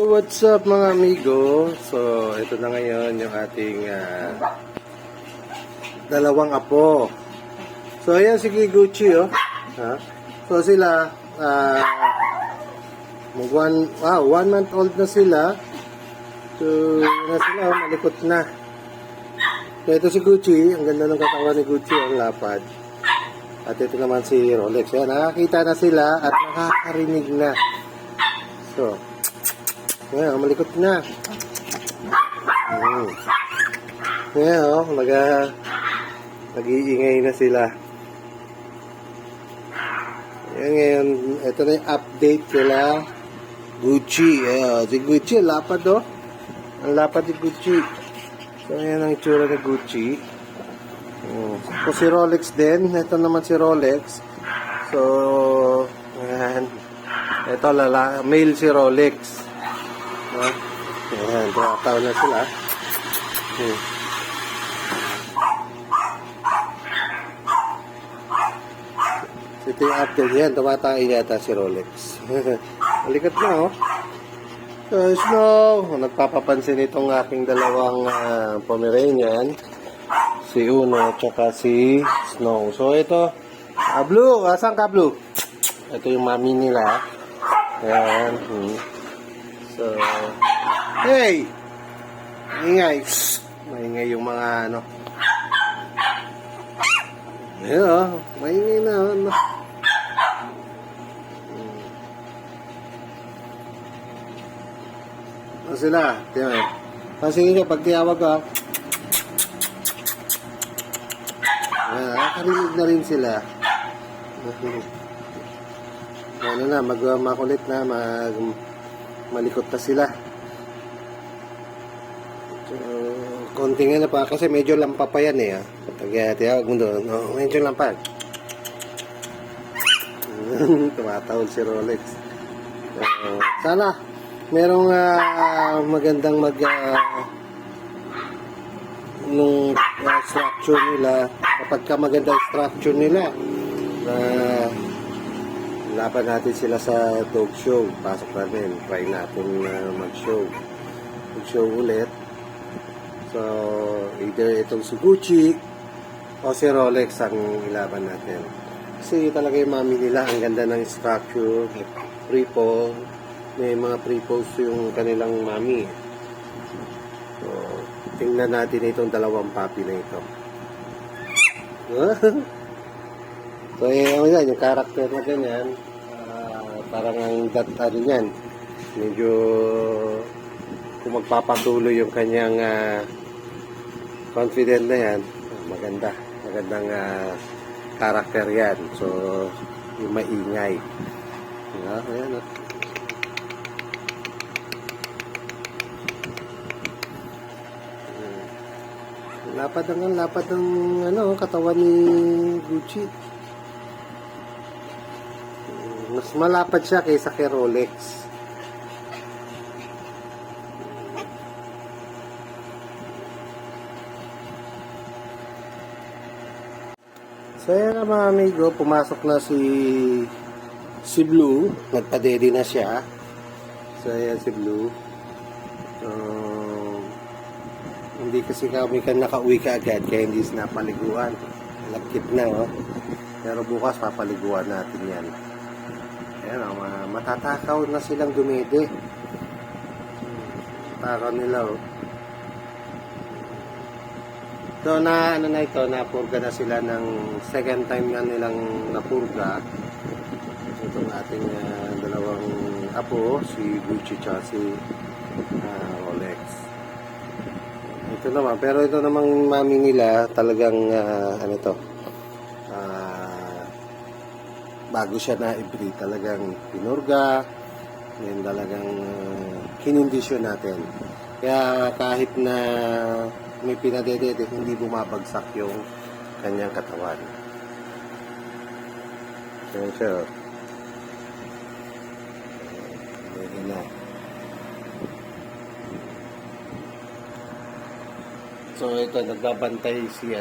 What's up mga amigo? So, ito na ngayon yung ating dalawang apo. So, ayan si Gucci, oh. Ha? So, sila, 1 month old na sila. So, malikot na. So, ito si Gucci. Ang ganda ng katawan ni Gucci, ang lapad. At ito naman si Rolex. Ayan, nakakita na sila at nakakarinig na. So, ayan, malikot na. Ayan, oh, nag-iingay na sila. Ayan, ngayon, ito na yung update nila. Gucci, ayan, si Gucci, lapad, oh. Ang lapad ni Gucci. So, ayan ang itsura ni Gucci. So, si Rolex din. Ito naman si Rolex. So, ayan. Ito, male si Rolex. Ayan, tumataw na sila. Ito yung update yan. Tumataw yata si Rolex. Balikat na, oh. So, Snow. Nagpapapansin itong aking dalawang Pomeranian. Si Uno at saka si Snow. So, ito. Blue. Asan ka, Blue? Ito yung mami nila. Ayan. So, hey! Ingay. Maingay yung mga ano. Ayan, oh. Maingay na. Ano. Ano sila? Tiyan. Kasi nga, pag tiyawag ka, nakakarinig na rin sila. Ano na, makulit na, malikot na sila. So, konti nga na pa, kasi medyo lampa pa yan eh. Pag tiyawag mo doon, medyo lampa. Tumatawag si Rolex. Sana, merong magandang nung structure nila. Kapag ka maganda structure nila, laban natin sila sa dog show. Pasok natin, try natin mag-show ulit. So, either itong si Gucci o si Rolex ang ilaban natin. Kasi talaga yung mami nila, ang ganda ng structure, pre-pose. May mga pre-pose yung kanilang mami. So, tingnan natin itong dalawang puppy na ito. So, yan, yung character na ganyan, parang ang ano yan, medyo kung magpapatuloy yung kanyang confident na yan, magandang character yan. So, yung maingay. Ayan, lapad ng katawan ni Gucci. Mas malapad siya kaysa kay Rolex. So yan na mga amigo, pumasok na si Blue. Nagpa-daddy na siya. So yan si Blue. Hindi kasi kami nakauwi ka agad kaya hindi sinapaliguan. Lagkit na, oh. Pero bukas papaliguan natin yan. Ayan, oh, matatakaw na silang dumede. Takaw nila, oh. So, napurga na sila ng second time na nilang napurga. Itong ating dalawang apo, si Gucci at si Rolex. Ito naman, pero ito namang mami nila talagang bago siya na i-breed, talagang pinurga, yan talagang kinindisyon natin. Kaya kahit na may pinadedede, hindi bumabagsak yung kanyang katawan. Yan siya. Yan na. So ito, nagbabantay si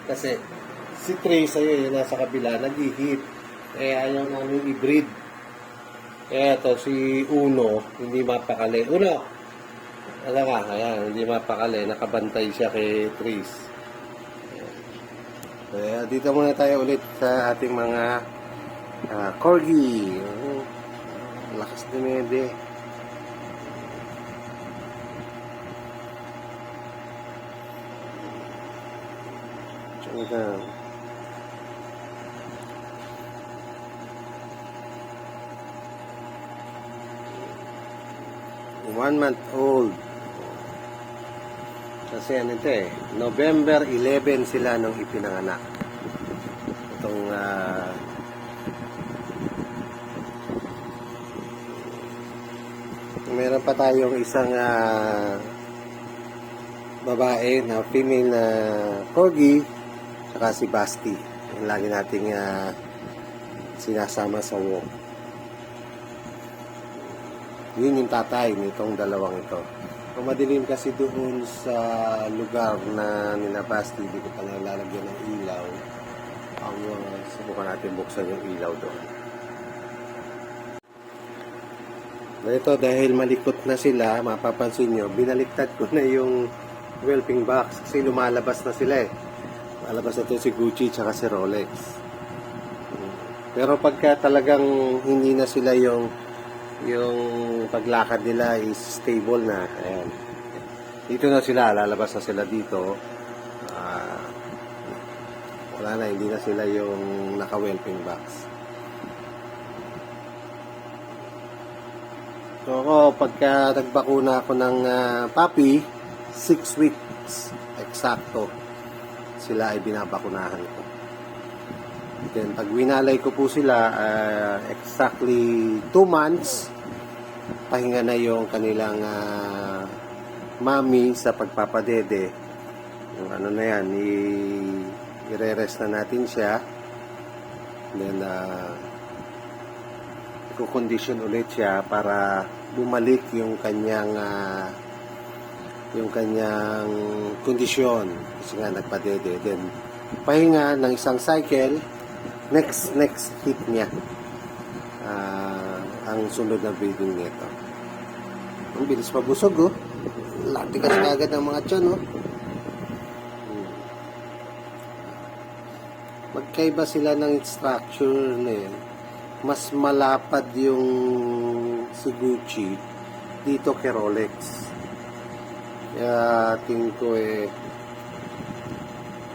kasi si Trace ayun, nasa kabila, nag-hit. Ayaw namin i-breed. Eto, si Uno, hindi mapakali. Uno! Ano ka? Ayan, hindi mapakali. Nakabantay siya kay Tris. Kaya dito muna tayo ulit sa ating mga corgi. Lakas ni Mede. Tsaka 1 month old. Kasi ano ito November 11 sila nung ipinanganak. Itong meron pa tayong isang babae na female na corgi, saka si Basti. Yung lagi nating sinasama sa walk. Yun yung tatay nitong dalawang ito. Kung madilim kasi doon sa lugar na nilabas, hindi ko pa nalalagyan ng ilaw. Subukan natin buksan yung ilaw doon. Ito, dahil malikot na sila, mapapansin nyo, binaliktad ko na yung whelping box kasi lumalabas na sila Lumalabas na ito si Gucci tsaka si Rolex. Pero pagka talagang hindi na sila yung paglakad nila is stable na. Ayan. Dito na sila, lalabas na sila dito. Wala na, hindi na sila yung naka-whelping box. So ako, pagka nagbakuna ako ng puppy, 6 weeks, eksakto, sila ay binabakunahan ko. Then, pag winalay ko po sila, exactly 2 months, pahinga na yung kanilang mami sa pagpapadede. Yung ano na yan, i-re-rest na natin siya. Then, i-condition ulit siya para bumalik yung kanyang kondisyon. Kasi nga nagpadede. Then, pahinga ng isang cycle, next hit niya ang sunod na breeding nito. Ang bilis mabusog latikas na agad ng mga tiyan magkaiba sila ng structure na yun. Mas malapad yung si Gucci dito kay Rolex. Kaya tingin ko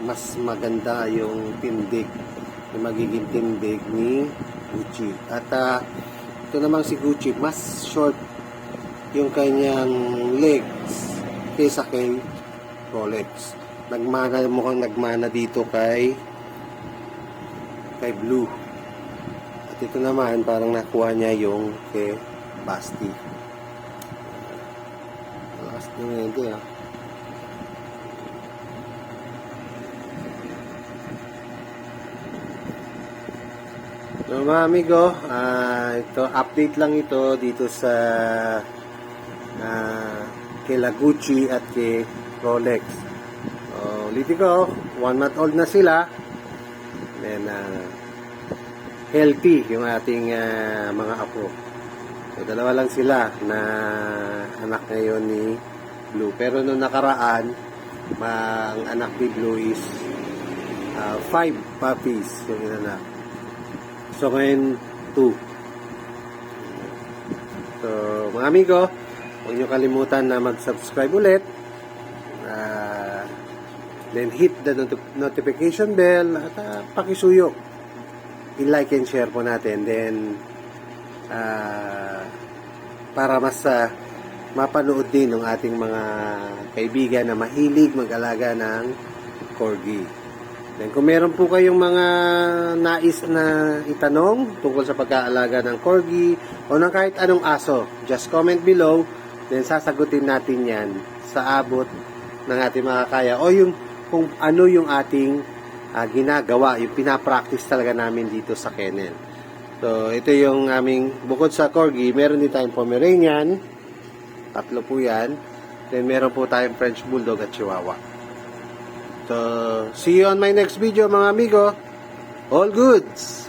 mas maganda yung tindig, yung magiging tindig ni Gucci. At ito namang si Gucci, mas short yung kanyang legs kaysa kay Rolex. Mukhang nagmana dito kay Blue. At ito naman, parang nakuha niya yung kay Basti. Last na ito So mga amigo, ito update lang ito dito sa kila Gucci at kay Rolex. Ulitin ko, 1 month old na sila. Then healthy yung ating mga apo. So dalawa lang sila na anak ngayon ni Blue. Pero nung nakaraan, ang anak ni Blue is 5 puppies yung inanak. So, ngayon, 2. So, mga amigo, huwag nyo kalimutan na mag-subscribe ulit. Then, hit the notification bell at pakisuyo. I-like and share po natin. Then, para mas mapanood din ng ating mga kaibigan na mahilig mag-alaga ng corgi. Then, kung meron po kayong mga nais na itanong tungkol sa pag-aalaga ng corgi o ng kahit anong aso, just comment below. Then, sasagutin natin yan sa abot ng ating makakaya o yung kung ano yung ating ginagawa, yung pinapractice talaga namin dito sa kennel. So, ito yung aming, bukod sa corgi, meron din tayong Pomeranian. 3 po yan. Then, meron po tayong French Bulldog at Chihuahua. So, see you on my next video mga amigo. All goods!